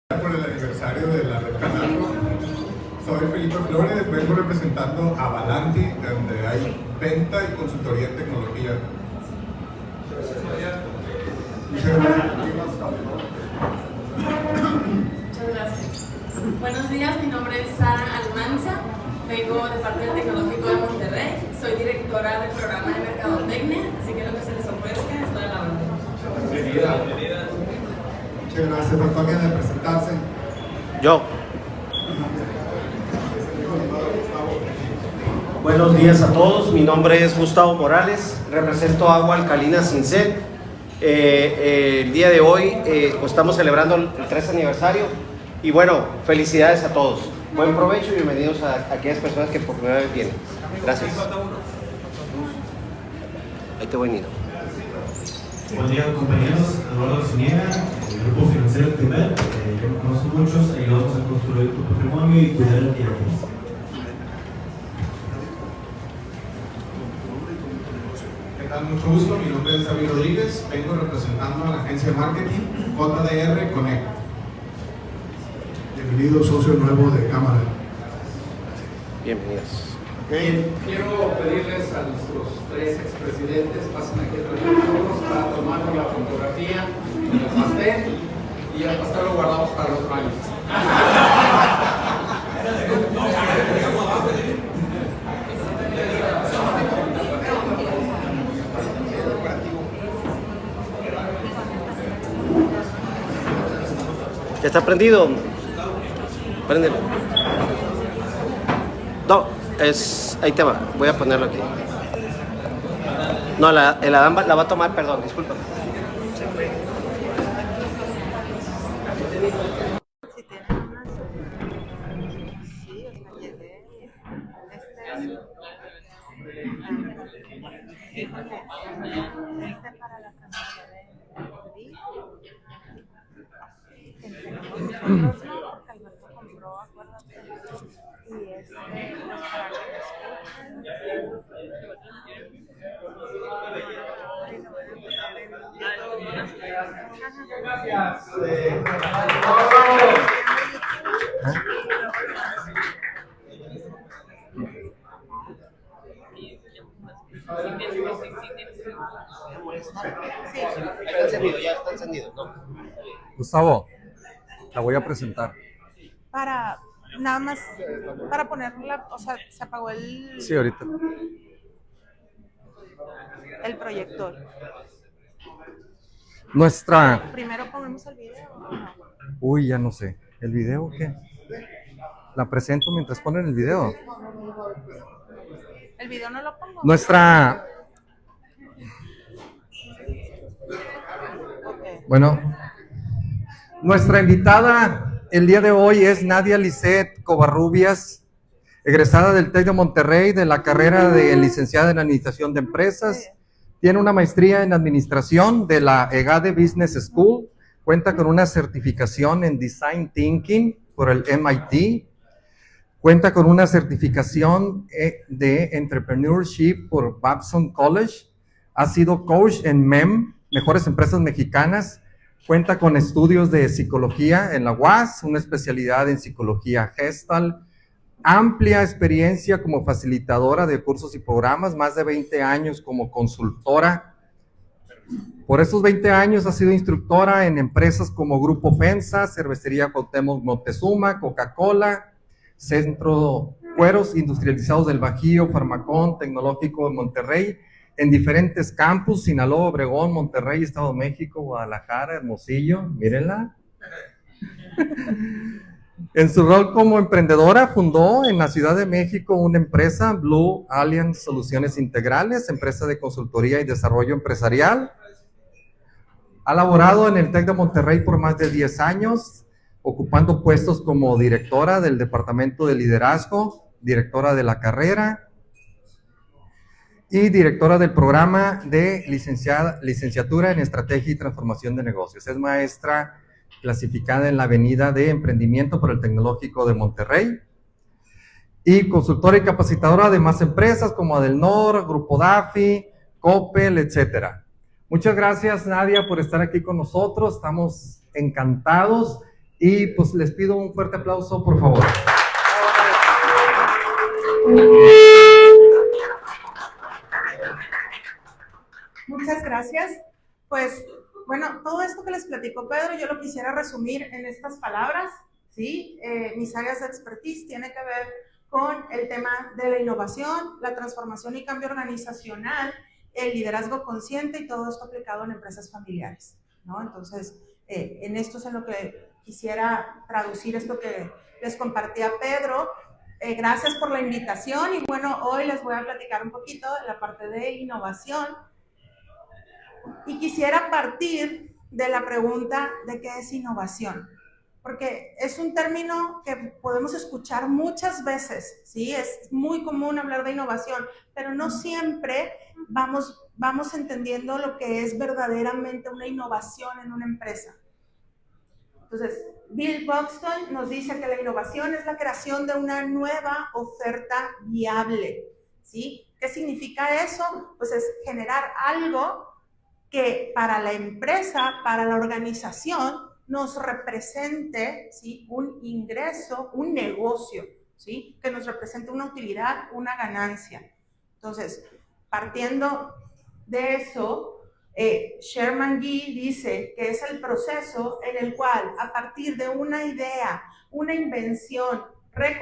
Por el aniversario de la Red Canalco. Soy Felipe Flores, vengo representando a Valanti, donde hay venta y consultoría en tecnología. Muchas gracias. Buenos días, mi nombre es Sara Almanza, vengo de parte del Tecnológico de Monterrey, soy directora del programa de Mercadotecnia, así que lo que se les ofrezca estoy a la orden. Bienvenida. Muchas gracias, doctor. ¿Alguien de presentarse? Yo. Buenos días a todos, mi nombre es Gustavo Morales, represento Agua Alcalina Sin Sed. El día de hoy pues estamos celebrando el 3 aniversario y bueno, felicidades a todos. Buen provecho y bienvenidos a aquellas personas que por primera vez vienen. Gracias. Ahí te voy, Nino. Buen día, compañeros. Eduardo Zuniga, el Grupo Financiero Activer. Yo me conozco muchos, ayudamos a construir tu patrimonio y cuidar el que ya tienes. ¿Qué tal? Mucho gusto. Mi nombre es David Rodríguez. Vengo representando a la agencia de marketing JDR Connect. Bienvenido, socio nuevo de Cámara. Bienvenidos. Bien, quiero pedirles a nuestros tres expresidentes, pasen aquí atrás de nosotros para tomar la fotografía del pastel y el pastel lo guardamos para los baños. ¿Ya está prendido? Préndelo. No, ahí te va, voy a ponerlo aquí. No, el Adán la va a tomar, perdón, disculpa. Está encendido, ya está encendido, ¿no? Gustavo, la voy a presentar. Nada más para ponerla, o sea, se apagó el Sí, ahorita. proyector. Nuestra... Primero ponemos el video, ¿o no? Uy, ya no sé. ¿El video qué? La presento mientras ponen el video. El video no lo pongo. Nuestra... Okay. Bueno, nuestra invitada el día de hoy es Nadia Lisset Covarrubias, egresada del TEC de Monterrey de la carrera de licenciada en Administración de Empresas. Tiene una maestría en Administración de la EGADE Business School. Cuenta con una certificación en Design Thinking por el MIT. Cuenta con una certificación de Entrepreneurship por Babson College. Ha sido coach en MEM, Mejores Empresas Mexicanas. Cuenta con estudios de psicología en la UAS, una especialidad en psicología Gestalt. Amplia experiencia como facilitadora de cursos y programas, más de 20 años como consultora. Por esos 20 años ha sido instructora en empresas como Grupo FEMSA, Cervecería Cuauhtémoc Moctezuma, Coca-Cola, Centro Cueros Industrializados del Bajío, Farmacón, Tecnológico de Monterrey, en diferentes campus, Sinaloa, Obregón, Monterrey, Estado de México, Guadalajara, Hermosillo, mírenla. En su rol como emprendedora, fundó en la Ciudad de México una empresa, Blue Alliance Soluciones Integrales, empresa de consultoría y desarrollo empresarial. Ha laborado en el TEC de Monterrey por más de 10 años, ocupando puestos como directora del Departamento de Liderazgo, directora de la carrera y directora del programa de licenciatura en Estrategia y Transformación de Negocios. Es maestra clasificada en la Avenida de Emprendimiento por el Tecnológico de Monterrey y consultora y capacitadora de más empresas como Adelnor, Grupo DAFI, Coppel, etcétera. Muchas gracias, Nadia, por estar aquí con nosotros. Estamos encantados Y pues les pido un fuerte aplauso, por favor. Muchas gracias. Pues, bueno, todo esto que les platicó Pedro, yo lo quisiera resumir en estas palabras, ¿sí? Mis áreas de expertise tienen que ver con el tema de la innovación, la transformación y cambio organizacional, el liderazgo consciente y todo esto aplicado en empresas familiares, ¿no? Entonces, en esto es en lo que quisiera traducir esto que les compartía Pedro. Gracias por la invitación y bueno, hoy les voy a platicar un poquito de la parte de innovación. Y quisiera partir de la pregunta de qué es innovación, porque es un término que podemos escuchar muchas veces, ¿sí? Es muy común hablar de innovación, pero no siempre vamos entendiendo lo que es verdaderamente una innovación en una empresa. Entonces, Bill Buxton nos dice que la innovación es la creación de una nueva oferta viable, ¿sí? ¿Qué significa eso? Pues es generar algo que para la empresa, para la organización, nos represente, ¿sí? Un ingreso, un negocio, ¿sí? Que nos represente una utilidad, una ganancia. Entonces, partiendo de eso, Sherman Gee dice que es el proceso en el cual, a partir de una idea, una invención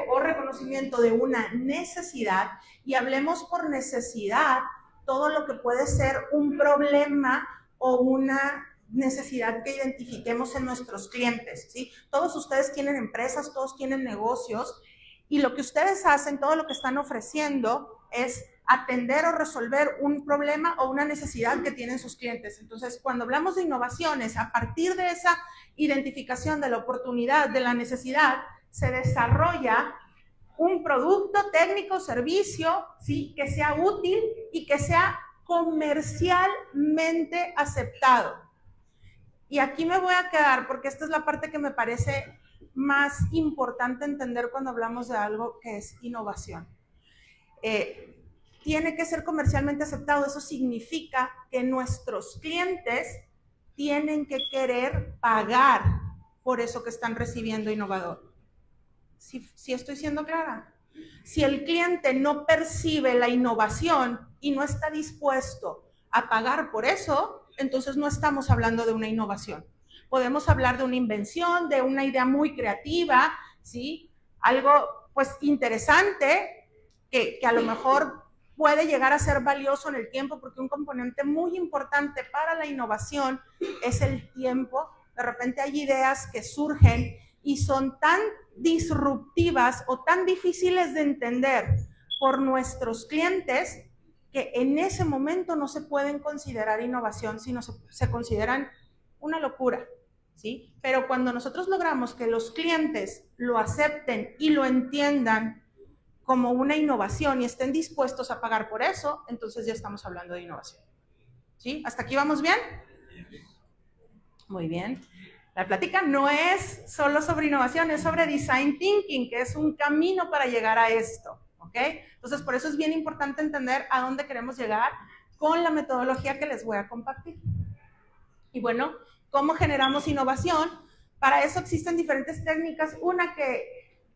o reconocimiento de una necesidad, y hablemos por necesidad, todo lo que puede ser un problema o una necesidad que identifiquemos en nuestros clientes, ¿sí? Todos ustedes tienen empresas, todos tienen negocios, y lo que ustedes hacen, todo lo que están ofreciendo es atender o resolver un problema o una necesidad que tienen sus clientes. Entonces, cuando hablamos de innovaciones, a partir de esa identificación de la oportunidad, de la necesidad, se desarrolla un producto, técnico, servicio, ¿sí? Que sea útil y que sea comercialmente aceptado. Y aquí me voy a quedar porque esta es la parte que me parece más importante entender cuando hablamos de algo que es innovación. Tiene que ser comercialmente aceptado. Eso significa que nuestros clientes tienen que querer pagar por eso que están recibiendo innovador. ¿Sí estoy siendo clara? Si el cliente no percibe la innovación y no está dispuesto a pagar por eso, entonces no estamos hablando de una innovación. Podemos hablar de una invención, de una idea muy creativa, ¿sí? Algo pues interesante que a lo mejor puede llegar a ser valioso en el tiempo, porque un componente muy importante para la innovación es el tiempo. De repente hay ideas que surgen y son tan disruptivas o tan difíciles de entender por nuestros clientes que en ese momento no se pueden considerar innovación, sino se consideran una locura, ¿sí? Pero cuando nosotros logramos que los clientes lo acepten y lo entiendan como una innovación y estén dispuestos a pagar por eso, entonces ya estamos hablando de innovación, ¿sí? ¿Hasta aquí vamos bien? Muy bien. La plática no es solo sobre innovación, es sobre design thinking, que es un camino para llegar a esto, ¿ok? Entonces, por eso es bien importante entender a dónde queremos llegar con la metodología que les voy a compartir. Y bueno, ¿cómo generamos innovación? Para eso existen diferentes técnicas.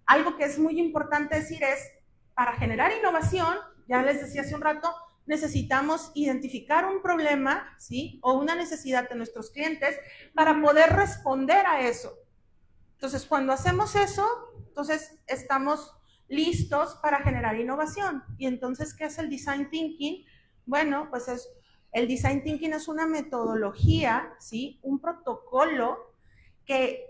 Algo que es muy importante decir es, para generar innovación, ya les decía hace un rato, necesitamos identificar un problema, ¿sí? O una necesidad de nuestros clientes para poder responder a eso. Entonces, cuando hacemos eso, entonces estamos listos para generar innovación. Y entonces, ¿qué es el design thinking? Bueno, pues el design thinking es una metodología, ¿sí? Un protocolo que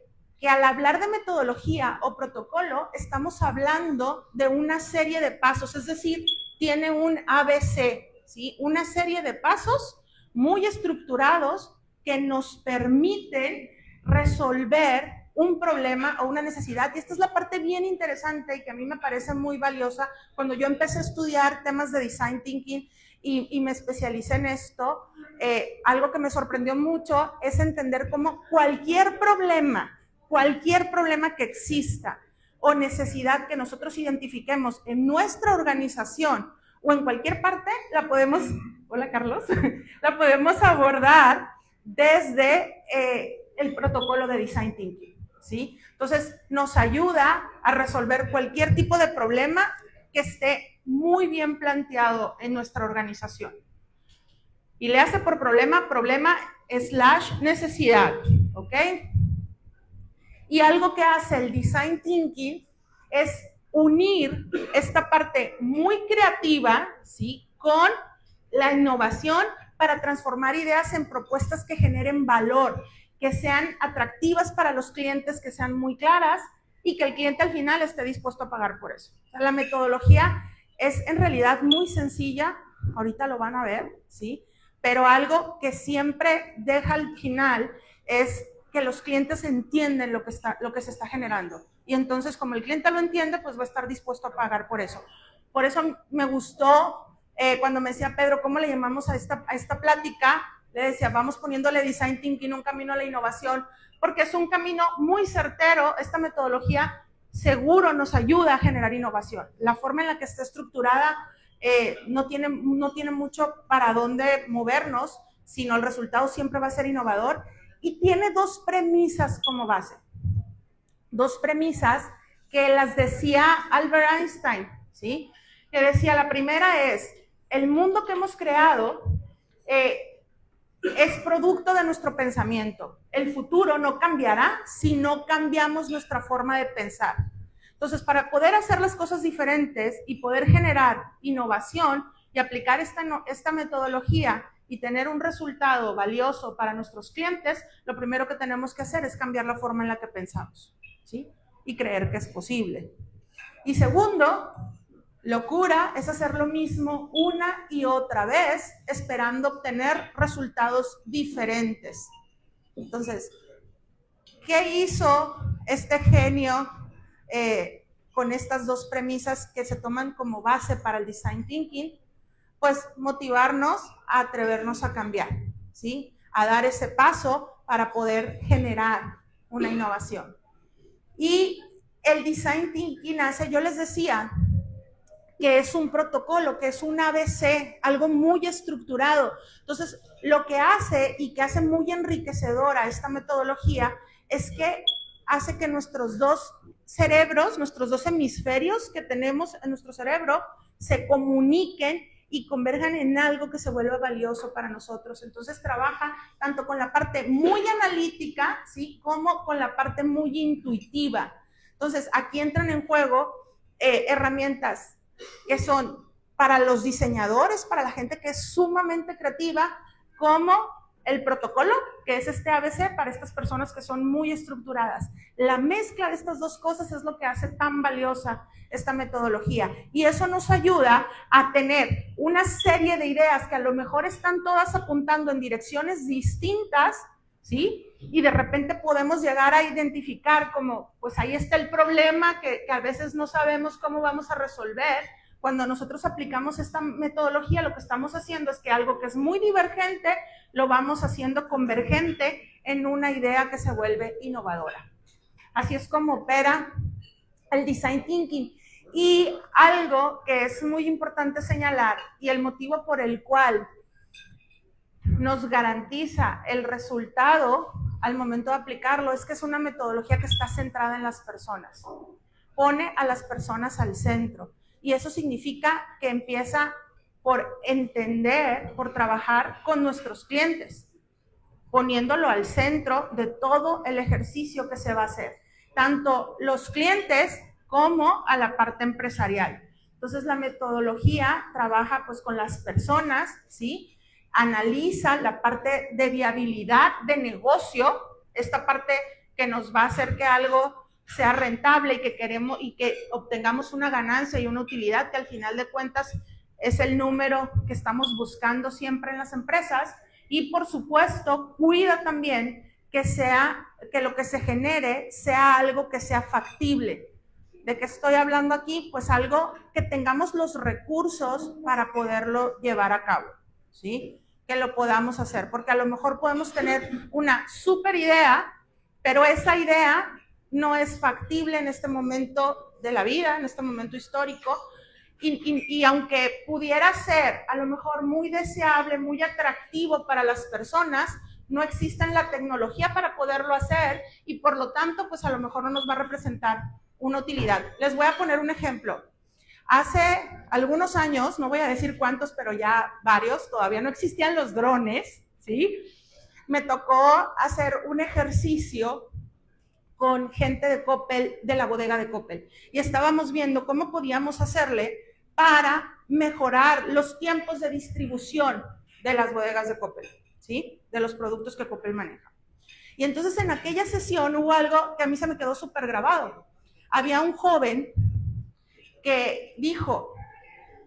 al hablar de metodología o protocolo, estamos hablando de una serie de pasos, es decir, tiene un ABC, ¿sí? Una serie de pasos muy estructurados que nos permiten resolver un problema o una necesidad. Y esta es la parte bien interesante y que a mí me parece muy valiosa. Cuando yo empecé a estudiar temas de design thinking y me especialicé en esto, algo que me sorprendió mucho es entender cómo cualquier problema que exista o necesidad que nosotros identifiquemos en nuestra organización o en cualquier parte, la podemos, hola Carlos, la podemos abordar desde el protocolo de design thinking. ¿sí? Entonces, nos ayuda a resolver cualquier tipo de problema que esté muy bien planteado en nuestra organización. Y le hace por problema / necesidad, ¿ok? Y algo que hace el Design Thinking es unir esta parte muy creativa, ¿sí?, con la innovación para transformar ideas en propuestas que generen valor, que sean atractivas para los clientes, que sean muy claras y que el cliente al final esté dispuesto a pagar por eso. O sea, la metodología es en realidad muy sencilla, ahorita lo van a ver, ¿sí? Pero algo que siempre deja al final es que los clientes entienden lo que se está generando. Y entonces, como el cliente lo entiende, pues va a estar dispuesto a pagar por eso. Por eso me gustó cuando me decía Pedro, ¿cómo le llamamos a esta plática? Le decía, vamos poniéndole Design Thinking, un camino a la innovación, porque es un camino muy certero. Esta metodología seguro nos ayuda a generar innovación. La forma en la que está estructurada no tiene mucho para dónde movernos, sino el resultado siempre va a ser innovador. Y tiene dos premisas como base. Dos premisas que las decía Albert Einstein, ¿sí? Que decía, la primera es, el mundo que hemos creado es producto de nuestro pensamiento. El futuro no cambiará si no cambiamos nuestra forma de pensar. Entonces, para poder hacer las cosas diferentes y poder generar innovación y aplicar esta metodología y tener un resultado valioso para nuestros clientes, lo primero que tenemos que hacer es cambiar la forma en la que pensamos, ¿sí? Y creer que es posible. Y segundo, locura es hacer lo mismo una y otra vez, esperando obtener resultados diferentes. Entonces, ¿qué hizo este genio con estas dos premisas que se toman como base para el Design Thinking? Pues motivarnos a atrevernos a cambiar, ¿sí? A dar ese paso para poder generar una innovación. Y el Design Thinking hace, yo les decía, que es un protocolo, que es un ABC, algo muy estructurado. Entonces, lo que hace y que hace muy enriquecedora esta metodología es que hace que nuestros dos cerebros, nuestros dos hemisferios que tenemos en nuestro cerebro, se comuniquen y converjan en algo que se vuelva valioso para nosotros. Entonces trabaja tanto con la parte muy analítica, ¿sí?, como con la parte muy intuitiva. Entonces aquí entran en juego herramientas que son para los diseñadores, para la gente que es sumamente creativa, como el protocolo, que es este ABC para estas personas que son muy estructuradas. La mezcla de estas dos cosas es lo que hace tan valiosa esta metodología. Y eso nos ayuda a tener una serie de ideas que a lo mejor están todas apuntando en direcciones distintas, ¿sí? Y de repente podemos llegar a identificar como, pues ahí está el problema que a veces no sabemos cómo vamos a resolver. Cuando nosotros aplicamos esta metodología, lo que estamos haciendo es que algo que es muy divergente, lo vamos haciendo convergente en una idea que se vuelve innovadora. Así es como opera el Design Thinking. Y algo que es muy importante señalar, y el motivo por el cual nos garantiza el resultado al momento de aplicarlo, es que es una metodología que está centrada en las personas. Pone a las personas al centro. Y eso significa que empieza por entender, por trabajar con nuestros clientes, poniéndolo al centro de todo el ejercicio que se va a hacer, tanto los clientes como a la parte empresarial. Entonces la metodología trabaja pues con las personas, ¿sí? Analiza la parte de viabilidad de negocio, esta parte que nos va a hacer que algo sea rentable y que queremos y que obtengamos una ganancia y una utilidad, que al final de cuentas es el número que estamos buscando siempre en las empresas. Y por supuesto cuida también que lo que se genere sea algo que sea factible. ¿De qué estoy hablando aquí? Pues algo que tengamos los recursos para poderlo llevar a cabo, ¿sí? Que lo podamos hacer, porque a lo mejor podemos tener una súper idea, pero esa idea no es factible en este momento de la vida, en este momento histórico, y aunque pudiera ser a lo mejor muy deseable, muy atractivo para las personas, no existe la tecnología para poderlo hacer y por lo tanto, pues a lo mejor no nos va a representar una utilidad. Les voy a poner un ejemplo. Hace algunos años, no voy a decir cuántos, pero ya varios, todavía no existían los drones, ¿sí? Me tocó hacer un ejercicio con gente de Coppel, de la bodega de Coppel, y estábamos viendo cómo podíamos hacerle para mejorar los tiempos de distribución de las bodegas de Coppel, ¿sí? De los productos que Coppel maneja. Y entonces en aquella sesión hubo algo que a mí se me quedó súper grabado. Había un joven que dijo,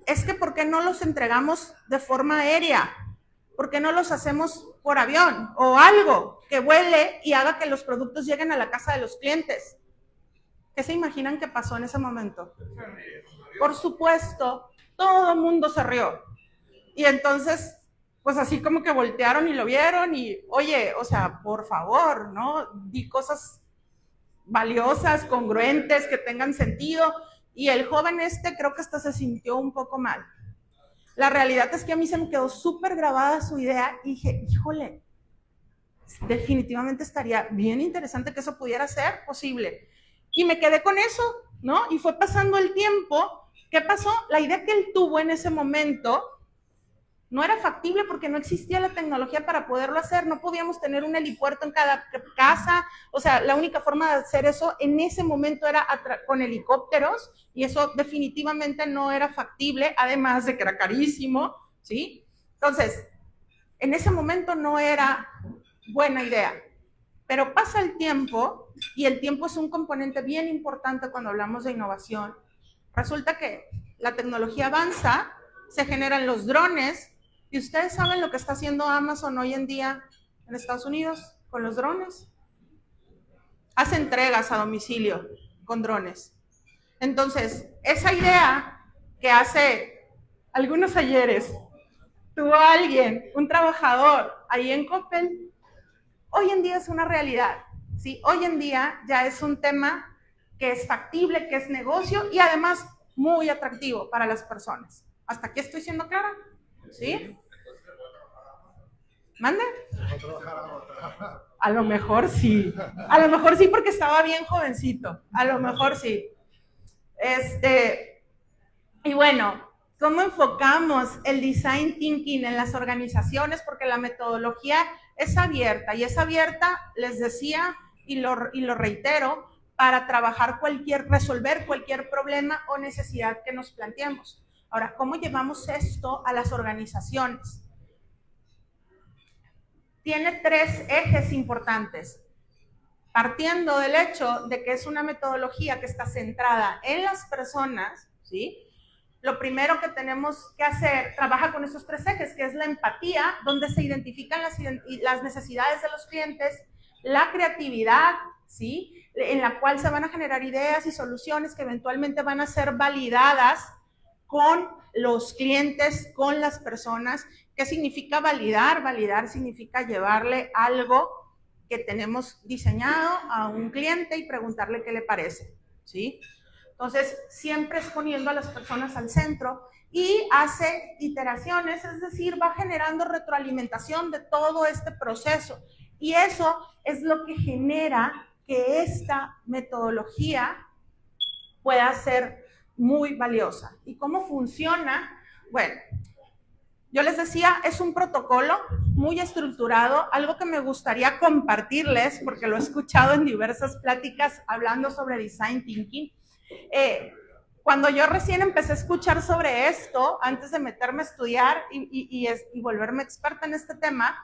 es que ¿por qué no los entregamos de forma aérea? ¿Por qué no los hacemos por avión o algo que vuele y haga que los productos lleguen a la casa de los clientes? ¿Qué se imaginan que pasó en ese momento? Por supuesto, todo el mundo se rió. Y entonces, pues así como que voltearon y lo vieron y, oye, o sea, por favor, ¿no? Di cosas valiosas, congruentes, que tengan sentido. Y el joven creo que hasta se sintió un poco mal. La realidad es que a mí se me quedó súper grabada su idea y dije, híjole, definitivamente estaría bien interesante que eso pudiera ser posible. Y me quedé con eso, ¿no? Y fue pasando el tiempo. ¿Qué pasó? La idea que él tuvo en ese momento no era factible porque no existía la tecnología para poderlo hacer. No podíamos tener un helipuerto en cada casa. O sea, la única forma de hacer eso en ese momento era con helicópteros y eso definitivamente no era factible, además de que era carísimo, ¿sí? Entonces, en ese momento no era buena idea. Pero pasa el tiempo y el tiempo es un componente bien importante cuando hablamos de innovación. Resulta que la tecnología avanza, se generan los drones. ¿Y ustedes saben lo que está haciendo Amazon hoy en día en Estados Unidos con los drones? Hace entregas a domicilio con drones. Entonces, esa idea que hace algunos ayeres tuvo alguien, un trabajador ahí en Coppel, hoy en día es una realidad, ¿sí? Hoy en día ya es un tema que es factible, que es negocio y además muy atractivo para las personas. ¿Hasta aquí estoy siendo clara? ¿Sí? ¿Mande? A lo mejor sí. A lo mejor sí porque estaba bien jovencito. A lo mejor sí. Y bueno, ¿cómo enfocamos el design thinking en las organizaciones? Porque la metodología es abierta y es abierta, les decía y lo reitero, para trabajar resolver cualquier problema o necesidad que nos planteemos. Ahora, ¿cómo llevamos esto a las organizaciones? Tiene 3 ejes importantes. Partiendo del hecho de que es una metodología que está centrada en las personas, ¿sí? Lo primero que tenemos que hacer, trabaja con esos 3 ejes, que es la empatía, donde se identifican las necesidades de los clientes, la creatividad, ¿sí? En la cual se van a generar ideas y soluciones que eventualmente van a ser validadas con los clientes, con las personas. ¿Qué significa validar? Validar significa llevarle algo que tenemos diseñado a un cliente y preguntarle qué le parece, ¿sí? Entonces, siempre es poniendo a las personas al centro y hace iteraciones, es decir, va generando retroalimentación de todo este proceso. Y eso es lo que genera que esta metodología pueda ser muy valiosa. ¿Y cómo funciona? Bueno, yo les decía, es un protocolo muy estructurado, algo que me gustaría compartirles, porque lo he escuchado en diversas pláticas hablando sobre design thinking. Cuando yo recién empecé a escuchar sobre esto, antes de meterme a estudiar y volverme experta en este tema,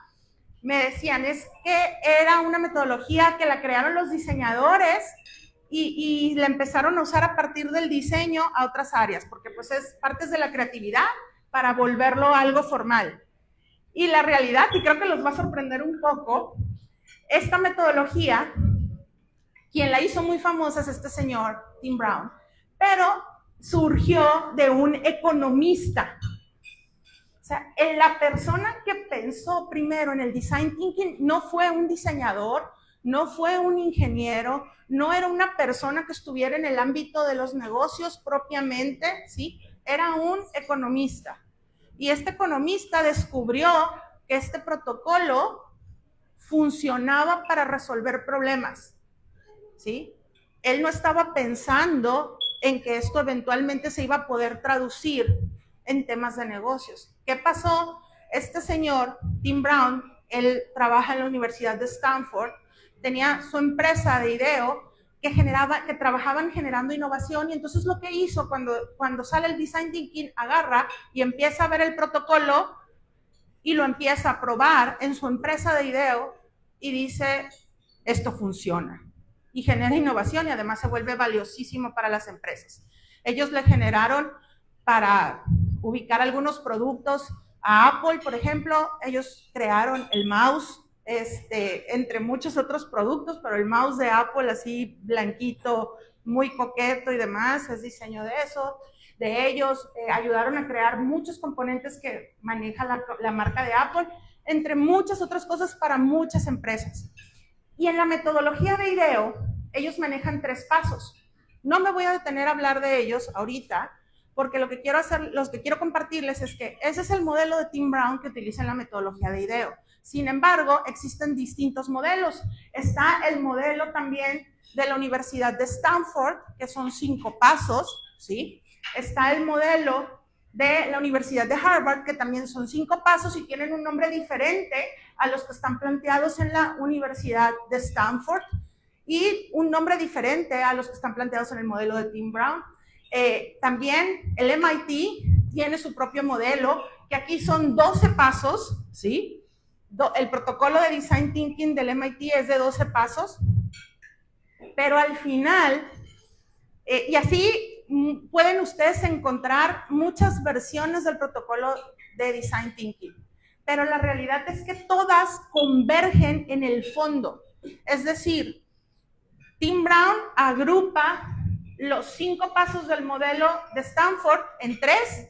me decían, es que era una metodología que la crearon los diseñadores y la empezaron a usar a partir del diseño a otras áreas, porque pues es partes de la creatividad para volverlo algo formal. Y la realidad, y creo que los va a sorprender un poco, esta metodología, quien la hizo muy famosa es este señor, Tim Brown, pero surgió de un economista. O sea, la persona que pensó primero en el design thinking no fue un diseñador, no fue un ingeniero, no era una persona que estuviera en el ámbito de los negocios propiamente, ¿sí? Era un economista. Y este economista descubrió que este protocolo funcionaba para resolver problemas, ¿sí? Él no estaba pensando en que esto eventualmente se iba a poder traducir en temas de negocios. ¿Qué pasó? Este señor, Tim Brown, él trabaja en la Universidad de Stanford, tenía su empresa de IDEO que trabajaban generando innovación, y entonces lo que hizo cuando sale el Design Thinking, agarra y empieza a ver el protocolo y lo empieza a probar en su empresa de IDEO y dice, esto funciona. Y genera innovación y además se vuelve valiosísimo para las empresas. Ellos le generaron para ubicar algunos productos a Apple, por ejemplo, ellos crearon el mouse, entre muchos otros productos, pero el mouse de Apple así blanquito, muy coqueto y demás, es diseño de ellos, ayudaron a crear muchos componentes que maneja la marca de Apple, entre muchas otras cosas para muchas empresas. Y en la metodología de IDEO, ellos manejan 3 pasos. No me voy a detener a hablar de ellos ahorita, porque lo que quiero compartirles es que ese es el modelo de Tim Brown que utiliza en la metodología de IDEO. Sin embargo, existen distintos modelos. Está el modelo también de la Universidad de Stanford, que son 5 pasos, ¿sí? Está el modelo de la Universidad de Harvard, que también son 5 pasos y tienen un nombre diferente a los que están planteados en la Universidad de Stanford y un nombre diferente a los que están planteados en el modelo de Tim Brown. También el MIT tiene su propio modelo, que aquí son 12 pasos, ¿sí? El protocolo de Design Thinking del MIT es de 12 pasos, pero al final, y así pueden ustedes encontrar muchas versiones del protocolo de Design Thinking, pero la realidad es que todas convergen en el fondo. Es decir, Tim Brown agrupa los 5 pasos del modelo de Stanford en 3,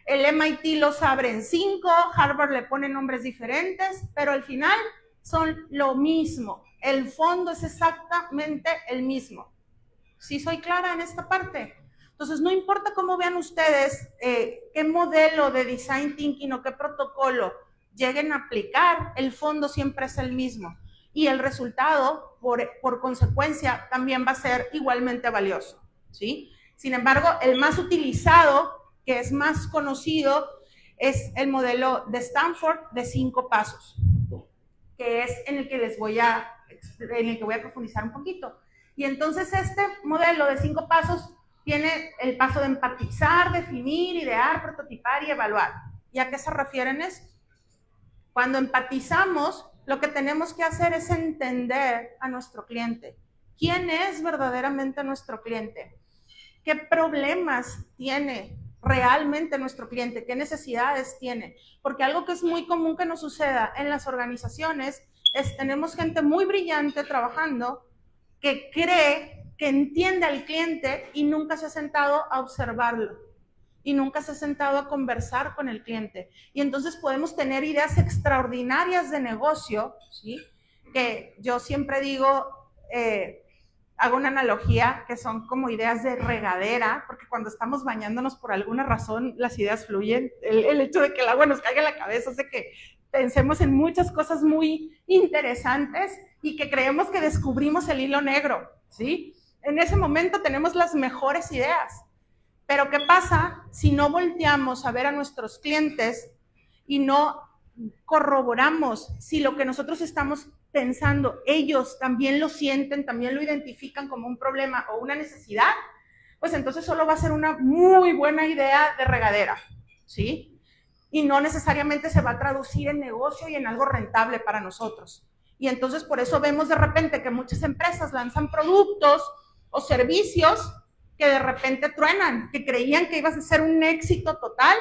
el MIT los abre en 5, Harvard le pone nombres diferentes, pero al final son lo mismo. El fondo es exactamente el mismo. ¿Sí soy clara en esta parte? Entonces, no importa cómo vean ustedes qué modelo de Design Thinking o qué protocolo lleguen a aplicar, el fondo siempre es el mismo. Y el resultado, por consecuencia, también va a ser igualmente valioso, ¿sí? Sin embargo, el más utilizado, que es más conocido, es el modelo de Stanford de 5 pasos, que es en el que voy a profundizar un poquito. Y entonces este modelo de 5 pasos tiene el paso de empatizar, definir, idear, prototipar y evaluar. ¿Y a qué se refieren esto? Cuando empatizamos, lo que tenemos que hacer es entender a nuestro cliente. ¿Quién es verdaderamente nuestro cliente? ¿Qué problemas tiene realmente nuestro cliente? ¿Qué necesidades tiene? Porque algo que es muy común que nos suceda en las organizaciones es tenemos gente muy brillante trabajando que cree que entiende al cliente y nunca se ha sentado a observarlo y nunca se ha sentado a conversar con el cliente. Y entonces podemos tener ideas extraordinarias de negocio, ¿sí? Que yo siempre digo, hago una analogía, que son como ideas de regadera, porque cuando estamos bañándonos por alguna razón las ideas fluyen. El hecho de que el agua nos caiga en la cabeza hace que pensemos en muchas cosas muy interesantes y que creemos que descubrimos el hilo negro, ¿sí? En ese momento tenemos las mejores ideas. Pero ¿qué pasa si no volteamos a ver a nuestros clientes y no corroboramos si lo que nosotros estamos pensando, ellos también lo sienten, también lo identifican como un problema o una necesidad? Pues entonces solo va a ser una muy buena idea de regadera, ¿sí? Y no necesariamente se va a traducir en negocio y en algo rentable para nosotros. Y entonces por eso vemos de repente que muchas empresas lanzan productos o servicios que de repente truenan, que creían que iba a ser un éxito total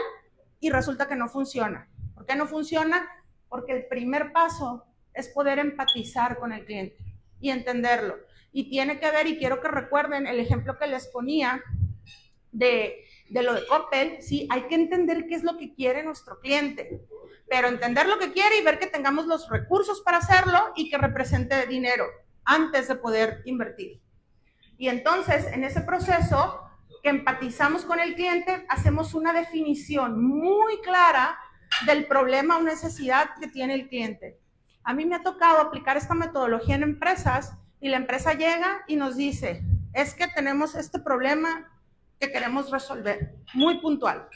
y resulta que no funciona. ¿Por qué no funciona? Porque el primer paso es poder empatizar con el cliente y entenderlo. Y tiene que ver, y quiero que recuerden el ejemplo que les ponía de lo de Coppel, ¿sí? Hay que entender qué es lo que quiere nuestro cliente, pero entender lo que quiere y ver que tengamos los recursos para hacerlo y que represente dinero antes de poder invertir. Y entonces, en ese proceso que empatizamos con el cliente, hacemos una definición muy clara del problema o necesidad que tiene el cliente. A mí me ha tocado aplicar esta metodología en empresas y la empresa llega y nos dice, es que tenemos este problema que queremos resolver, muy puntual.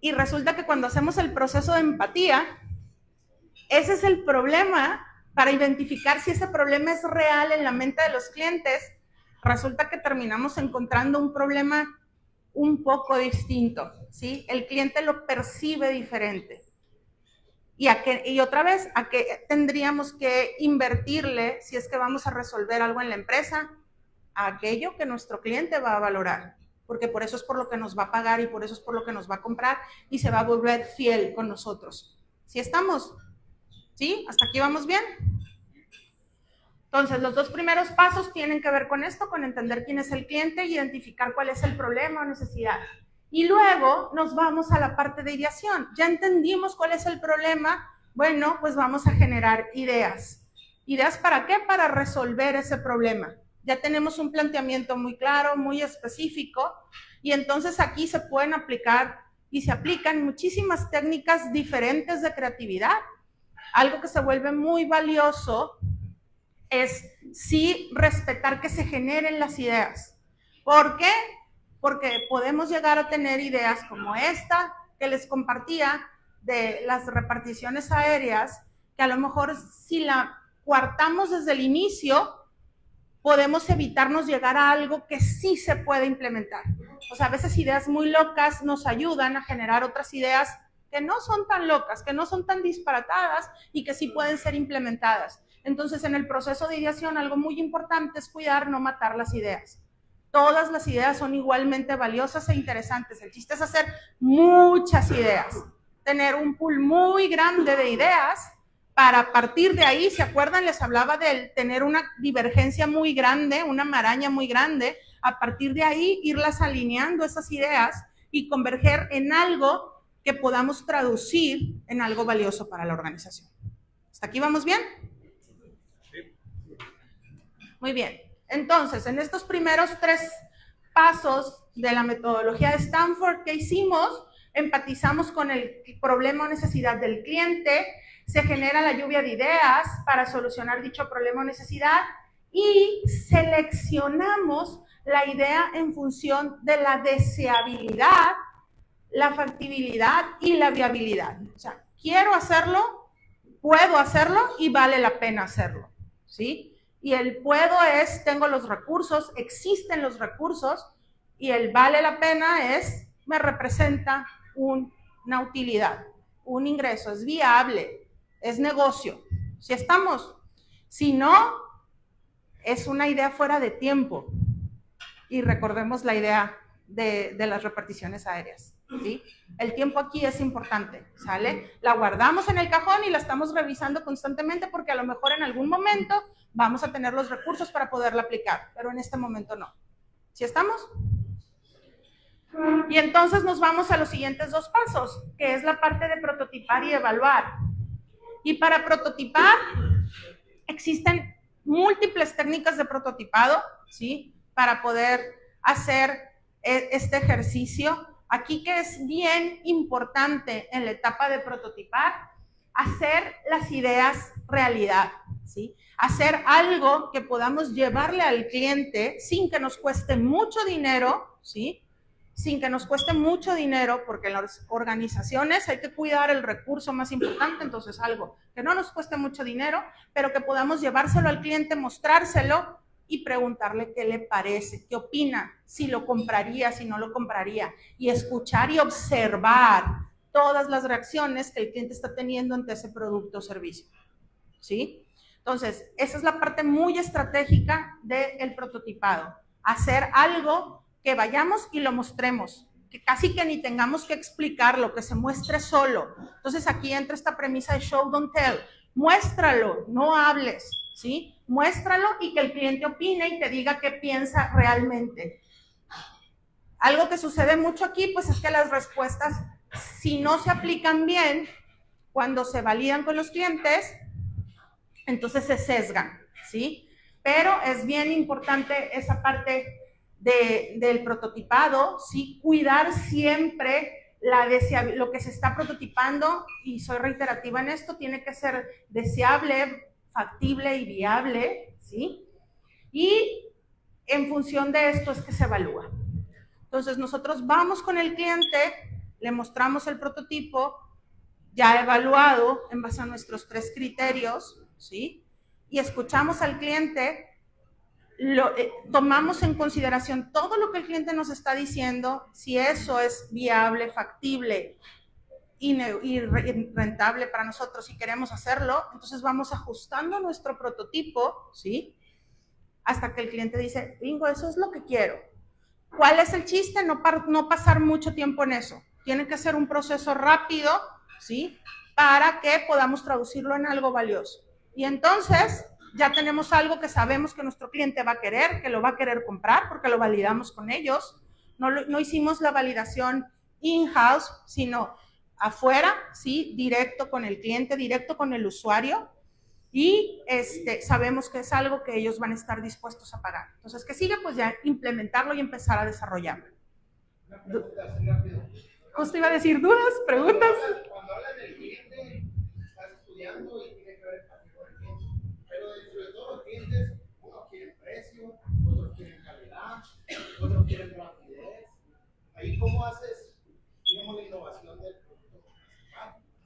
Y resulta que cuando hacemos el proceso de empatía, ese es el problema para identificar si ese problema es real en la mente de los clientes. Resulta que terminamos encontrando un problema un poco distinto, ¿sí? El cliente lo percibe diferente. Y otra vez, ¿a qué tendríamos que invertirle si es que vamos a resolver algo en la empresa? A aquello que nuestro cliente va a valorar, porque por eso es por lo que nos va a pagar y por eso es por lo que nos va a comprar y se va a volver fiel con nosotros. ¿Sí estamos? ¿Sí? ¿Hasta aquí vamos bien? Entonces, los dos primeros pasos tienen que ver con esto, con entender quién es el cliente y identificar cuál es el problema o necesidad. Y luego nos vamos a la parte de ideación. Ya entendimos cuál es el problema. Bueno, pues vamos a generar ideas. ¿Ideas para qué? Para resolver ese problema. Ya tenemos un planteamiento muy claro, muy específico, y entonces aquí se pueden aplicar y se aplican muchísimas técnicas diferentes de creatividad. Algo que se vuelve muy valioso es sí respetar que se generen las ideas. ¿Por qué? Porque podemos llegar a tener ideas como esta que les compartía de las reparticiones aéreas, que a lo mejor si la coartamos desde el inicio, podemos evitarnos llegar a algo que sí se puede implementar. O sea, a veces ideas muy locas nos ayudan a generar otras ideas que no son tan locas, que no son tan disparatadas y que sí pueden ser implementadas. Entonces, en el proceso de ideación, algo muy importante es cuidar no matar las ideas. Todas las ideas son igualmente valiosas e interesantes. El chiste es hacer muchas ideas, tener un pool muy grande de ideas para partir de ahí, ¿se acuerdan? Les hablaba de tener una divergencia muy grande, una maraña muy grande, a partir de ahí irlas alineando esas ideas y converger en algo que podamos traducir en algo valioso para la organización. ¿Hasta aquí vamos bien? Muy bien. Entonces, en estos primeros 3 pasos de la metodología de Stanford, ¿qué hicimos? Empatizamos con el problema o necesidad del cliente, se genera la lluvia de ideas para solucionar dicho problema o necesidad y seleccionamos la idea en función de la deseabilidad, la factibilidad y la viabilidad. O sea, quiero hacerlo, puedo hacerlo y vale la pena hacerlo, ¿sí? Y el puedo es, tengo los recursos, existen los recursos, y el vale la pena es, me representa una utilidad, un ingreso, es viable, es negocio. ¿Sí estamos? Si no, es una idea fuera de tiempo. Y recordemos la idea de las reparticiones aéreas, ¿sí? El tiempo aquí es importante, ¿sale? La guardamos en el cajón y la estamos revisando constantemente porque a lo mejor en algún momento vamos a tener los recursos para poderla aplicar, pero en este momento no. ¿Sí estamos? Y entonces nos vamos a los siguientes 2 pasos, que es la parte de prototipar y evaluar. Y para prototipar existen múltiples técnicas de prototipado, ¿sí? Para poder hacer este ejercicio. Aquí que es bien importante en la etapa de prototipar, hacer las ideas realidad, ¿sí? Hacer algo que podamos llevarle al cliente sin que nos cueste mucho dinero, ¿sí? Sin que nos cueste mucho dinero, porque en las organizaciones hay que cuidar el recurso más importante, entonces algo que no nos cueste mucho dinero, pero que podamos llevárselo al cliente, mostrárselo y preguntarle qué le parece, qué opina, si lo compraría, si no lo compraría, y escuchar y observar todas las reacciones que el cliente está teniendo ante ese producto o servicio, ¿sí? Entonces, esa es la parte muy estratégica del prototipado, hacer algo que vayamos y lo mostremos, que casi que ni tengamos que explicarlo, que se muestre solo. Entonces aquí entra esta premisa de show, don't tell. Muéstralo, no hables, ¿sí? Muéstralo y que el cliente opine y te diga qué piensa realmente. Algo que sucede mucho aquí, pues es que las respuestas, si no se aplican bien, cuando se validan con los clientes, entonces se sesgan, ¿sí? Pero es bien importante esa parte del prototipado, ¿sí? Cuidar siempre lo que se está prototipando, y soy reiterativa en esto, tiene que ser deseable, factible y viable, ¿sí? Y en función de esto es que se evalúa. Entonces nosotros vamos con el cliente, le mostramos el prototipo ya evaluado en base a nuestros 3 criterios, ¿sí? Y escuchamos al cliente, tomamos en consideración todo lo que el cliente nos está diciendo, si eso es viable, factible y rentable para nosotros, si queremos hacerlo, entonces vamos ajustando nuestro prototipo, ¿sí? Hasta que el cliente dice, bingo, eso es lo que quiero. ¿Cuál es el chiste? No pasar mucho tiempo en eso. Tiene que ser un proceso rápido, ¿sí? Para que podamos traducirlo en algo valioso. Y entonces ya tenemos algo que sabemos que nuestro cliente va a querer, que lo va a querer comprar, porque lo validamos con ellos. No hicimos la validación in-house, sino afuera, ¿sí? Directo con el cliente, directo con el usuario. Y sabemos que es algo que ellos van a estar dispuestos a pagar. Entonces, ¿qué sigue? Pues ya implementarlo y empezar a desarrollarlo. Una pregunta así rápido. Justo iba a decir dudas, preguntas. Cuando hablas del cliente, estás estudiando y tiene que ver también con el cliente. Pero dentro de todos los clientes, unos quieren precio, otros quieren calidad, otros quieren rapidez. Ahí, ¿cómo haces, digamos, la innovación del producto?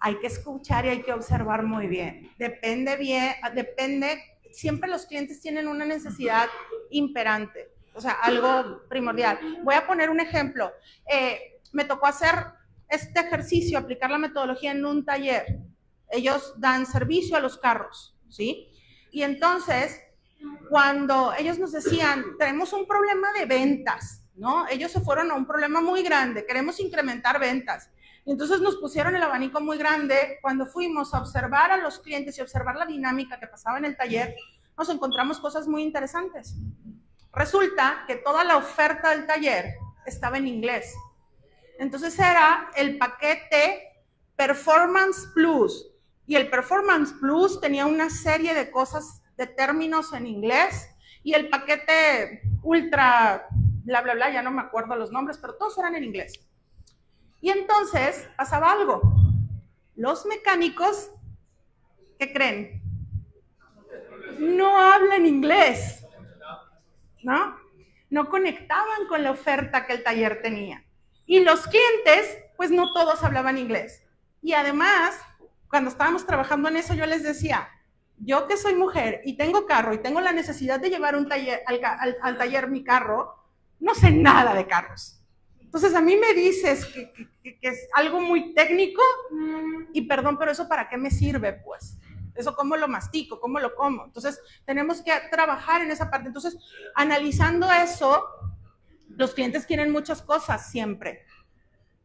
Hay que escuchar y hay que observar muy bien. Depende, siempre los clientes tienen una necesidad imperante, o sea, algo primordial. Voy a poner un ejemplo. Me tocó hacer este ejercicio, aplicar la metodología en un taller. Ellos dan servicio a los carros, ¿sí? Y entonces, cuando ellos nos decían, tenemos un problema de ventas, ¿no? Ellos se fueron a un problema muy grande, queremos incrementar ventas. Y entonces nos pusieron el abanico muy grande. Cuando fuimos a observar a los clientes y observar la dinámica que pasaba en el taller, nos encontramos cosas muy interesantes. Resulta que toda la oferta del taller estaba en inglés. Entonces era el paquete Performance Plus. Y el Performance Plus tenía una serie de cosas, de términos en inglés. Y el paquete Ultra, bla, bla, bla, ya no me acuerdo los nombres, pero todos eran en inglés. Y entonces pasaba algo. Los mecánicos, ¿qué creen? No hablan inglés, ¿no? No conectaban con la oferta que el taller tenía. Y los clientes, pues no todos hablaban inglés. Y además, cuando estábamos trabajando en eso, yo les decía, yo que soy mujer y tengo carro y tengo la necesidad de llevar un taller, al taller mi carro, no sé nada de carros. Entonces a mí me dices que es algo muy técnico y perdón, pero eso ¿para qué me sirve? Pues eso cómo lo mastico, cómo lo como. Entonces tenemos que trabajar en esa parte. Entonces analizando eso, los clientes quieren muchas cosas siempre,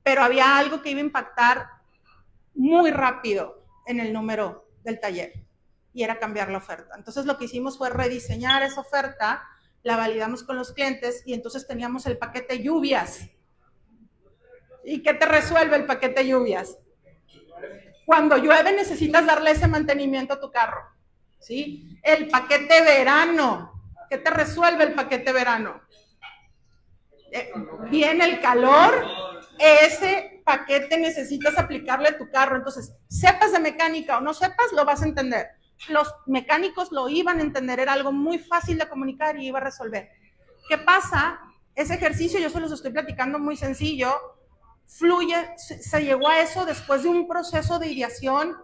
pero había algo que iba a impactar muy rápido en el número del taller y era cambiar la oferta. Entonces lo que hicimos fue rediseñar esa oferta, la validamos con los clientes y entonces teníamos el paquete lluvias. ¿Y qué te resuelve el paquete lluvias? Cuando llueve necesitas darle ese mantenimiento a tu carro, ¿sí? El paquete verano, ¿qué te resuelve el paquete verano? Viene el calor, ese paquete necesitas aplicarle a tu carro. Entonces, sepas de mecánica o no sepas, lo vas a entender. Los mecánicos lo iban a entender, era algo muy fácil de comunicar y iba a resolver. ¿Qué pasa? Ese ejercicio, yo se los estoy platicando muy sencillo, fluye, se llegó a eso después de un proceso de ideación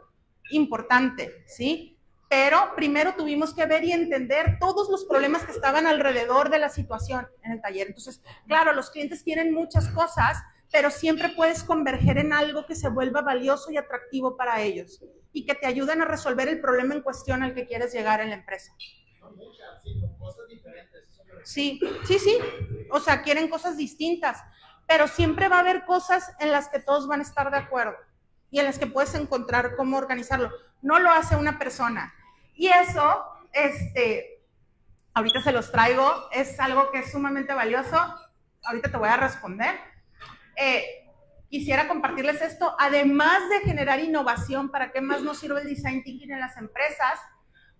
importante, ¿sí? Pero primero tuvimos que ver y entender todos los problemas que estaban alrededor de la situación en el taller. Entonces, claro, los clientes quieren muchas cosas, pero siempre puedes converger en algo que se vuelva valioso y atractivo para ellos y que te ayuden a resolver el problema en cuestión al que quieres llegar en la empresa. No muchas, sino cosas diferentes. Sí. O sea, quieren cosas distintas, pero siempre va a haber cosas en las que todos van a estar de acuerdo y en las que puedes encontrar cómo organizarlo. No lo hace una persona. Y eso, ahorita se los traigo, es algo que es sumamente valioso. Ahorita te voy a responder. Quisiera compartirles esto. Además de generar innovación, ¿para qué más nos sirve el Design Thinking en las empresas?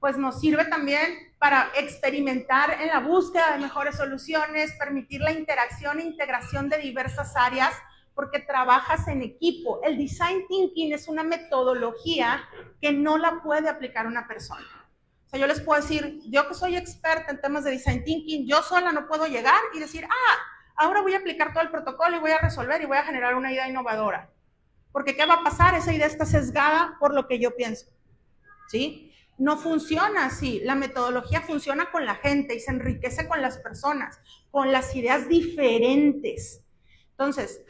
Pues nos sirve también para experimentar en la búsqueda de mejores soluciones, permitir la interacción e integración de diversas áreas porque trabajas en equipo. El design thinking es una metodología que no la puede aplicar una persona. O sea, yo les puedo decir, yo que soy experta en temas de design thinking, yo sola no puedo llegar y decir, ahora voy a aplicar todo el protocolo y voy a resolver y voy a generar una idea innovadora. Porque ¿qué va a pasar? Esa idea está sesgada por lo que yo pienso, ¿sí? No funciona así. La metodología funciona con la gente y se enriquece con las personas, con las ideas diferentes. Entonces,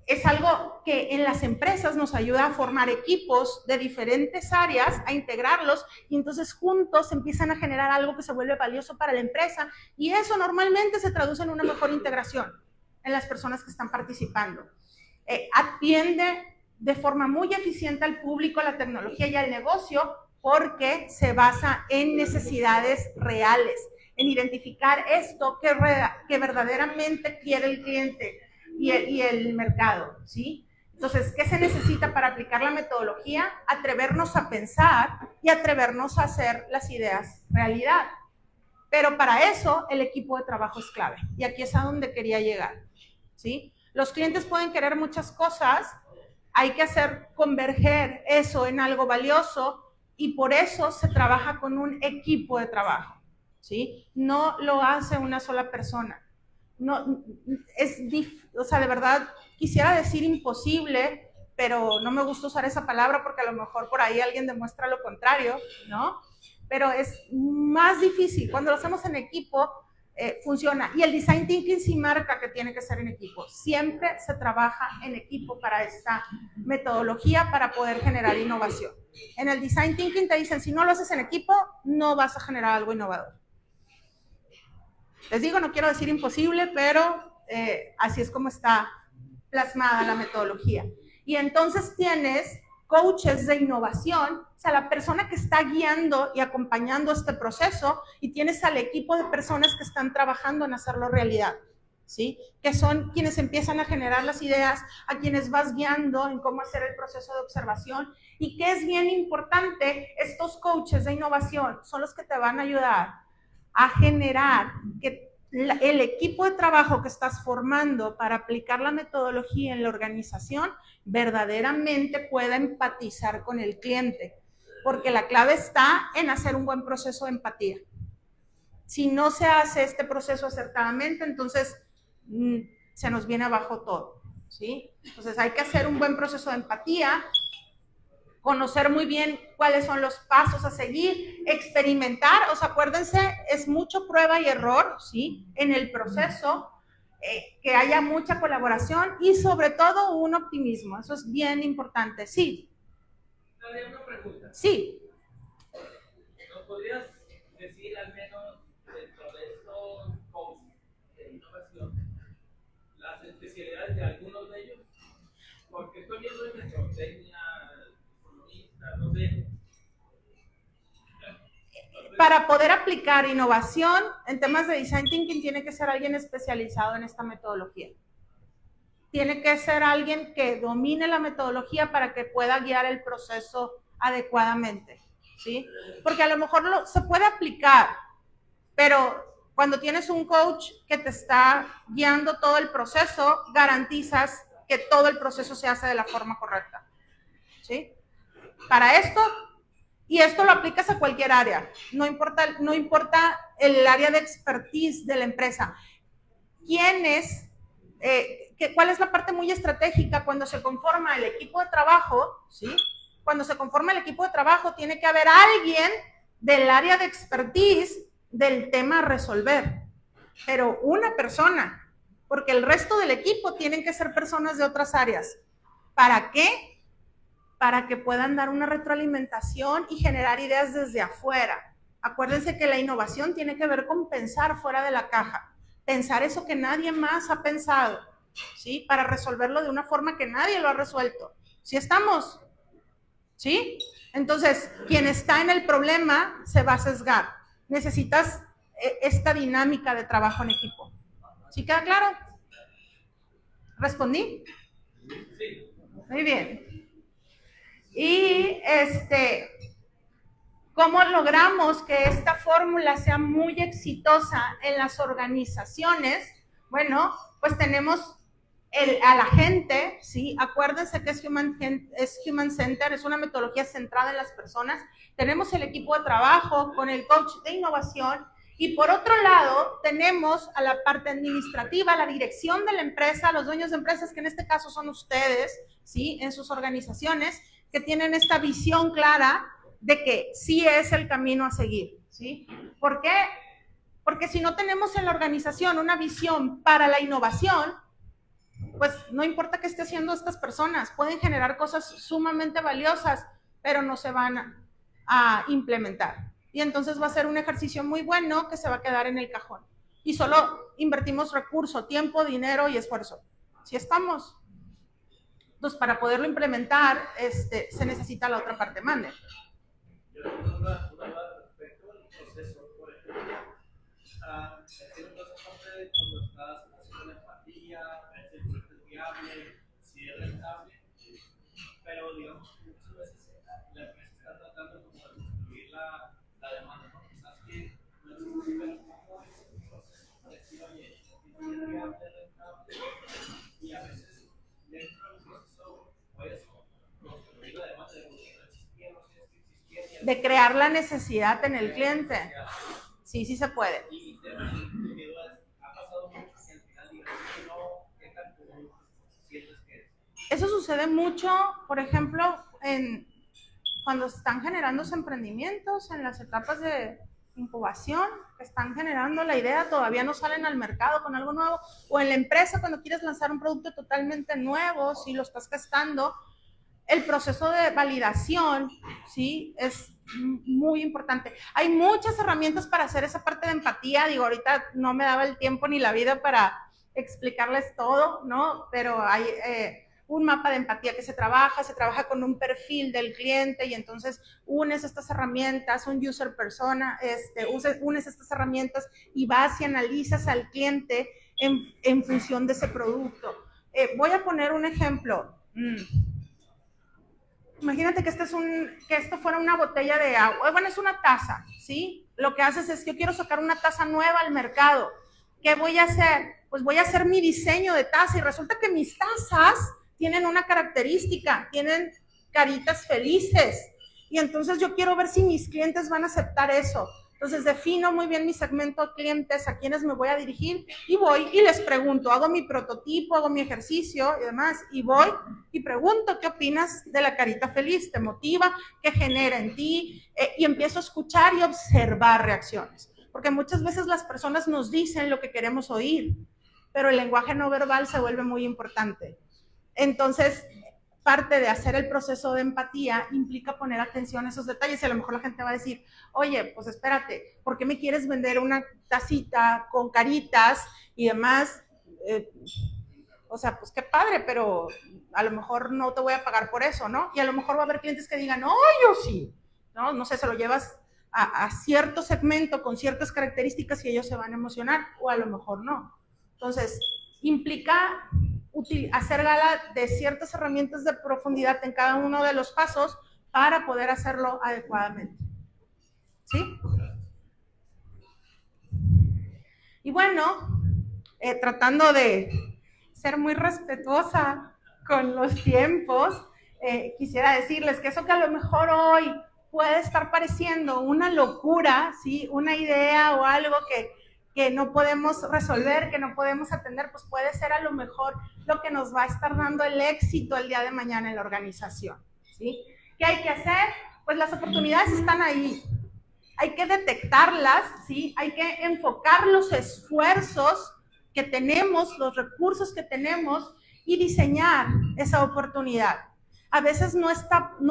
es algo que en las empresas nos ayuda a formar equipos de diferentes áreas, a integrarlos, y entonces juntos empiezan a generar algo que se vuelve valioso para la empresa, y eso normalmente se traduce en una mejor integración en las personas que están participando. Atiende de forma muy eficiente al público, la tecnología y al negocio, porque se basa en necesidades reales, en identificar esto que verdaderamente quiere el cliente y el mercado, ¿sí? Entonces, ¿qué se necesita para aplicar la metodología? Atrevernos a pensar y atrevernos a hacer las ideas realidad. Pero para eso, el equipo de trabajo es clave. Y aquí es a donde quería llegar, ¿sí? Los clientes pueden querer muchas cosas, hay que hacer converger eso en algo valioso, y por eso se trabaja con un equipo de trabajo, ¿sí? No lo hace una sola persona. No, o sea, de verdad, quisiera decir imposible, pero no me gusta usar esa palabra porque a lo mejor por ahí alguien demuestra lo contrario, ¿no? Pero es más difícil. Cuando lo hacemos en equipo, funciona. Y el design thinking sí marca que tiene que ser en equipo. Siempre se trabaja en equipo para esta metodología para poder generar innovación. En el design thinking te dicen, si no lo haces en equipo, no vas a generar algo innovador. Les digo, no quiero decir imposible, pero así es como está plasmada la metodología. Y entonces tienes coaches de innovación, o sea, la persona que está guiando y acompañando este proceso, y tienes al equipo de personas que están trabajando en hacerlo realidad, ¿sí? Que son quienes empiezan a generar las ideas, a quienes vas guiando en cómo hacer el proceso de observación. Y que es bien importante, estos coaches de innovación son los que te van a ayudar a generar que el equipo de trabajo que estás formando para aplicar la metodología en la organización verdaderamente pueda empatizar con el cliente, porque la clave está en hacer un buen proceso de empatía. Si no se hace este proceso acertadamente, entonces se nos viene abajo todo, ¿sí? Entonces hay que hacer un buen proceso de empatía, conocer muy bien cuáles son los pasos a seguir, experimentar, o sea, acuérdense, es mucho prueba y error, ¿sí? En el proceso, que haya mucha colaboración y sobre todo un optimismo, eso es bien importante, sí. Nadia, una pregunta. Sí. ¿Nos podrías decir al menos dentro de estos coaches de innovación las especialidades de algunos de ellos? Porque estoy viendo en mercadotecnia, no sé. Para poder aplicar innovación en temas de design thinking tiene que ser alguien especializado en esta metodología. Tiene que ser alguien que domine la metodología para que pueda guiar el proceso adecuadamente, ¿sí? Porque a lo mejor se puede aplicar, pero cuando tienes un coach que te está guiando todo el proceso, garantizas que todo el proceso se hace de la forma correcta, ¿sí? Para esto, y esto lo aplicas a cualquier área, no importa el área de expertise de la empresa. ¿Cuál es la parte muy estratégica cuando se conforma el equipo de trabajo? ¿Sí? Cuando se conforma el equipo de trabajo, tiene que haber alguien del área de expertise del tema a resolver, pero una persona, porque el resto del equipo tienen que ser personas de otras áreas. ¿Para qué? Para que puedan dar una retroalimentación y generar ideas desde afuera. Acuérdense que la innovación tiene que ver con pensar fuera de la caja, pensar eso que nadie más ha pensado, ¿sí? Para resolverlo de una forma que nadie lo ha resuelto. ¿Sí estamos? ¿Sí? Entonces, quien está en el problema se va a sesgar. Necesitas esta dinámica de trabajo en equipo. ¿Sí queda claro? ¿Respondí? Sí. Muy bien. Y ¿cómo logramos que esta fórmula sea muy exitosa en las organizaciones? Bueno, pues tenemos a la gente, ¿sí? Acuérdense que es Human Center, es una metodología centrada en las personas. Tenemos el equipo de trabajo con el coach de innovación y por otro lado tenemos a la parte administrativa, la dirección de la empresa, los dueños de empresas, que en este caso son ustedes, ¿sí? En sus organizaciones, que tienen esta visión clara de que sí es el camino a seguir, ¿sí? ¿Por qué? Porque si no tenemos en la organización una visión para la innovación, pues no importa qué esté haciendo estas personas, pueden generar cosas sumamente valiosas, pero no se van a implementar. Y entonces va a ser un ejercicio muy bueno que se va a quedar en el cajón. Y solo invertimos recurso, tiempo, dinero y esfuerzo. Si estamos. Entonces, para poderlo implementar, se necesita la otra parte. Mande. Yo tengo una duda respecto al proceso. Por ejemplo, entiendo toda esa parte de cuando estás haciendo la empatía, ver si el proyecto es viable, si es rentable, pero digamos que muchas veces la empresa está tratando como de construir la demanda, ¿no? Quizás que no existe, pero cómo es el proceso de decir, oye, es viable, rentable, y a veces dentro del proceso puedes construir la demanda de que no existía, no sé si existía. De crear la necesidad en el cliente. Sí, sí se puede. Y mi duda es, ¿ha pasado mucho que al final digan que no, qué tan común sientes que es? Eso sucede mucho, por ejemplo, cuando están generándose emprendimientos, en las etapas de incubación, que están generando la idea, todavía no salen al mercado con algo nuevo, o en la empresa cuando quieres lanzar un producto totalmente nuevo, si lo estás gestando, el proceso de validación, ¿sí? Es muy importante. Hay muchas herramientas para hacer esa parte de empatía. Digo, ahorita no me daba el tiempo ni la vida para explicarles todo, ¿no? Pero hay un mapa de empatía que se trabaja con un perfil del cliente y entonces unes estas herramientas, un user persona, unes estas herramientas y vas y analizas al cliente en función de ese producto. Voy a poner un ejemplo. Imagínate que esto fuera una botella de agua. Bueno, es una taza, ¿sí? Lo que haces es, yo quiero sacar una taza nueva al mercado. ¿Qué voy a hacer? Pues voy a hacer mi diseño de taza y resulta que mis tazas tienen una característica, tienen caritas felices. Y entonces yo quiero ver si mis clientes van a aceptar eso. Entonces defino muy bien mi segmento de clientes, a quienes me voy a dirigir y voy y les pregunto, hago mi prototipo, hago mi ejercicio y demás, y voy y pregunto, ¿qué opinas de la carita feliz? ¿Te motiva? ¿Qué genera en ti? Y empiezo a escuchar y observar reacciones, porque muchas veces las personas nos dicen lo que queremos oír, pero el lenguaje no verbal se vuelve muy importante. Entonces, parte de hacer el proceso de empatía implica poner atención a esos detalles y a lo mejor la gente va a decir, oye, pues espérate, ¿por qué me quieres vender una tacita con caritas y demás? O sea, pues qué padre, pero a lo mejor no te voy a pagar por eso, ¿no? Y a lo mejor va a haber clientes que digan, no, yo sí, ¿no? No sé, se lo llevas a cierto segmento con ciertas características y ellos se van a emocionar o a lo mejor no. Entonces, implica hacer gala de ciertas herramientas de profundidad en cada uno de los pasos para poder hacerlo adecuadamente. ¿Sí? Y bueno, tratando de ser muy respetuosa con los tiempos, quisiera decirles que eso que a lo mejor hoy puede estar pareciendo una locura, ¿sí? Una idea o algo que no podemos resolver, que no podemos atender, pues puede ser a lo mejor lo que nos va a estar dando el éxito el día de mañana en la organización, ¿sí? ¿Qué hay que hacer? Pues las oportunidades están ahí. Hay que detectarlas, ¿sí? Hay que enfocar los esfuerzos que tenemos, los recursos que tenemos y diseñar esa oportunidad. A veces no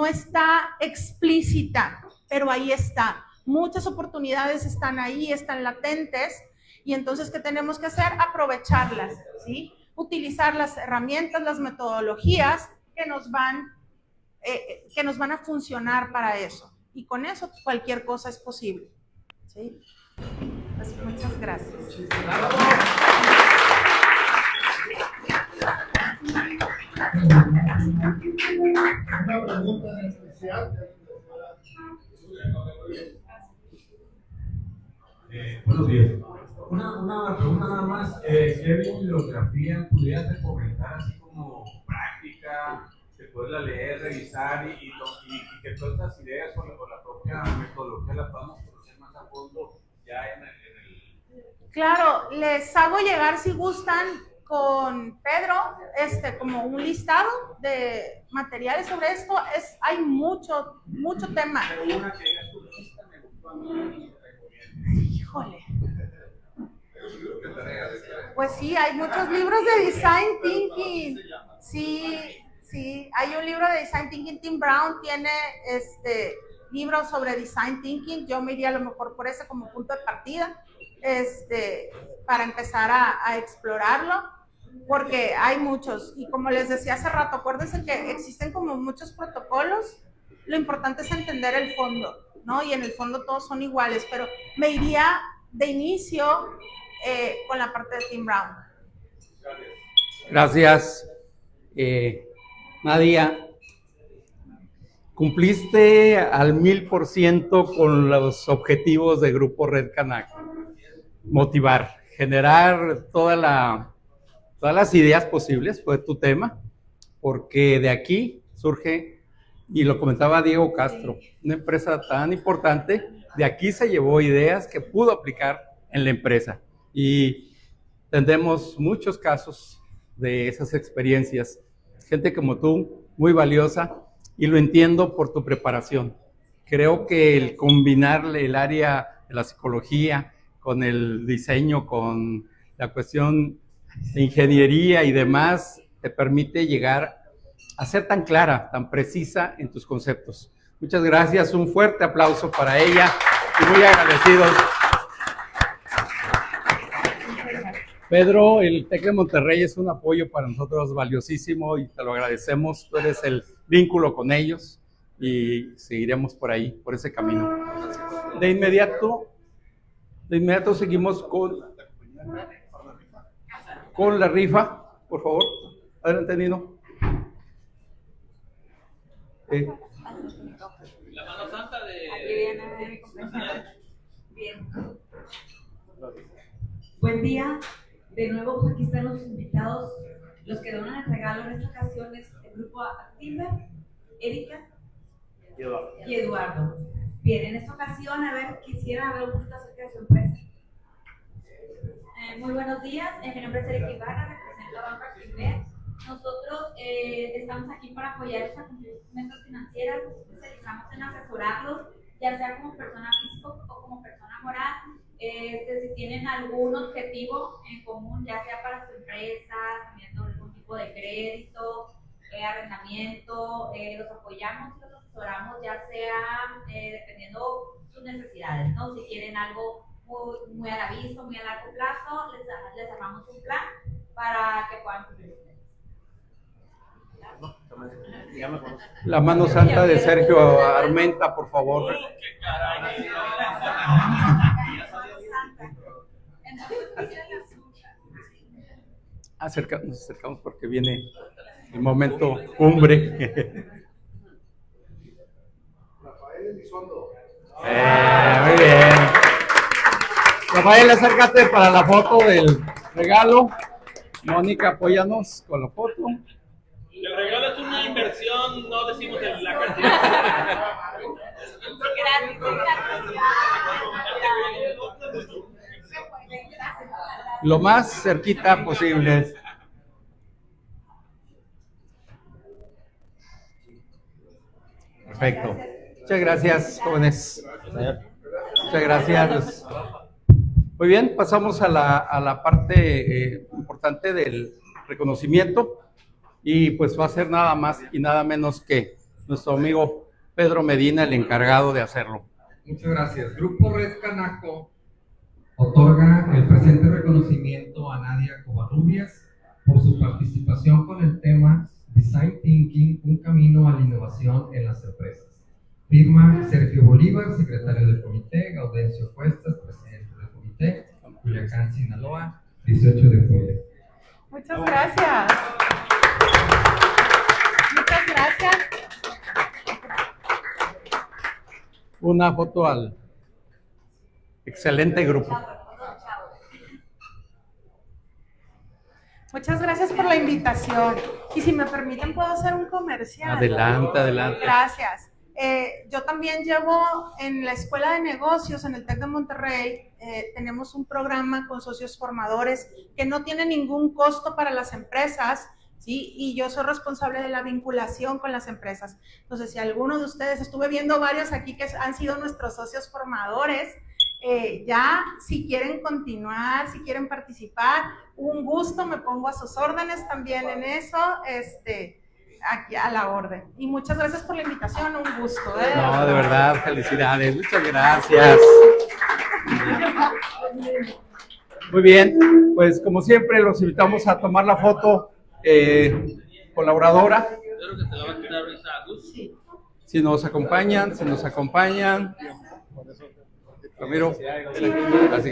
está explícita, pero ahí está. Muchas oportunidades están ahí, están latentes. Y entonces, ¿qué tenemos que hacer? Aprovecharlas, ¿sí? Utilizar las herramientas, las metodologías que nos van a funcionar para eso. Y con eso cualquier cosa es posible, ¿sí? Pues muchas gracias. Una pregunta especial. Buenos días. Una una pregunta nada más. ¿Qué bibliografía pudieras recomendar así como práctica, de poderla leer, revisar y que todas estas ideas o la propia metodología la podamos conocer más a fondo ya en el... Claro, les hago llegar si gustan con Pedro, como un listado de materiales sobre esto. Hay mucho tema. Pero una que digas tu lista me gustó a mí. Híjole. Pues sí, hay muchos libros de Design Thinking. Sí, hay un libro de Design Thinking. Tim Brown tiene libros sobre Design Thinking. Yo me iría a lo mejor por ese como punto de partida, para empezar a explorarlo, porque hay muchos. Y como les decía hace rato, acuérdense que existen como muchos protocolos. Lo importante es entender el fondo, ¿no? Y en el fondo todos son iguales, pero me iría de inicio con la parte de Tim Brown. Gracias. Nadia, cumpliste al 1000% con los objetivos de Grupo Red Canaco. Motivar, generar todas las ideas posibles, fue tu tema, porque de aquí surge, y lo comentaba Diego Castro, una empresa tan importante, de aquí se llevó ideas que pudo aplicar en la empresa. Y tendremos muchos casos de esas experiencias. Gente como tú, muy valiosa, y lo entiendo por tu preparación. Creo que el combinar el área de la psicología con el diseño, con la cuestión de ingeniería y demás, te permite llegar a ser tan clara, tan precisa en tus conceptos. Muchas gracias, un fuerte aplauso para ella y muy agradecidos. Pedro, el TEC de Monterrey es un apoyo para nosotros valiosísimo y te lo agradecemos. Tú eres el vínculo con ellos y seguiremos por ahí, por ese camino. De inmediato seguimos con la rifa, por favor. Adelante, Nino. La mano santa de... Aquí viene mi compañero. Bien. Buen día. De nuevo, pues aquí están los invitados. Los que donan el regalo en esta ocasión es el grupo Activer, Erika y Eduardo. Bien, en esta ocasión, quisiera hablar un poquito acerca de su empresa. Muy buenos días, mi nombre es Erika Ibarra, represento a Banco Activer. Nosotros estamos aquí para apoyarlos a cumplir sus metas financieras. Nos especializamos en asesorarlos, ya sea como persona física o como persona moral. Si tienen algún objetivo en común, ya sea para su empresa, teniendo algún tipo de crédito, arrendamiento, los apoyamos y los asesoramos, ya sea dependiendo sus necesidades, ¿no? Si quieren algo muy a la vista, muy a largo plazo, les armamos un plan para que puedan cumplir. La mano santa de Sergio Armenta, por favor. Nos acercamos porque viene el momento cumbre. Rafael Elizondo. Muy bien. Rafael, acércate para la foto del regalo. Mónica, apóyanos con la foto. El regalo es una inversión, no decimos la cantidad. Lo más cerquita posible. Perfecto. Muchas gracias, jóvenes. Muchas gracias. Muy bien, pasamos a la parte importante del reconocimiento. Y pues va a ser nada más y nada menos que nuestro amigo Pedro Medina, el encargado de hacerlo. Muchas gracias. Grupo Red Canaco otorga el presente reconocimiento a Nadia Covarrubias por su participación con el tema Design Thinking, un camino a la innovación en las empresas. Firma Sergio Bolívar, secretario del comité, Gaudencio Cuestas, presidente del comité, Culiacán, Sinaloa, 18 de julio. Muchas gracias. Muchas gracias. Una foto al excelente grupo. Muchas gracias por la invitación. Y si me permiten, ¿puedo hacer un comercial? Adelante, adelante. Gracias. Yo también llevo en la Escuela de Negocios, en el TEC de Monterrey, tenemos un programa con socios formadores que no tiene ningún costo para las empresas, ¿sí? Y yo soy responsable de la vinculación con las empresas. Entonces, si alguno de ustedes, estuve viendo varios aquí que han sido nuestros socios formadores, ya si quieren continuar, si quieren participar, un gusto, me pongo a sus órdenes también en eso, aquí a la orden. Y muchas gracias por la invitación, un gusto. No, de verdad, felicidades, muchas gracias. Muy bien, pues como siempre los invitamos a tomar la foto colaboradora. Si nos acompañan, Ramiro. Así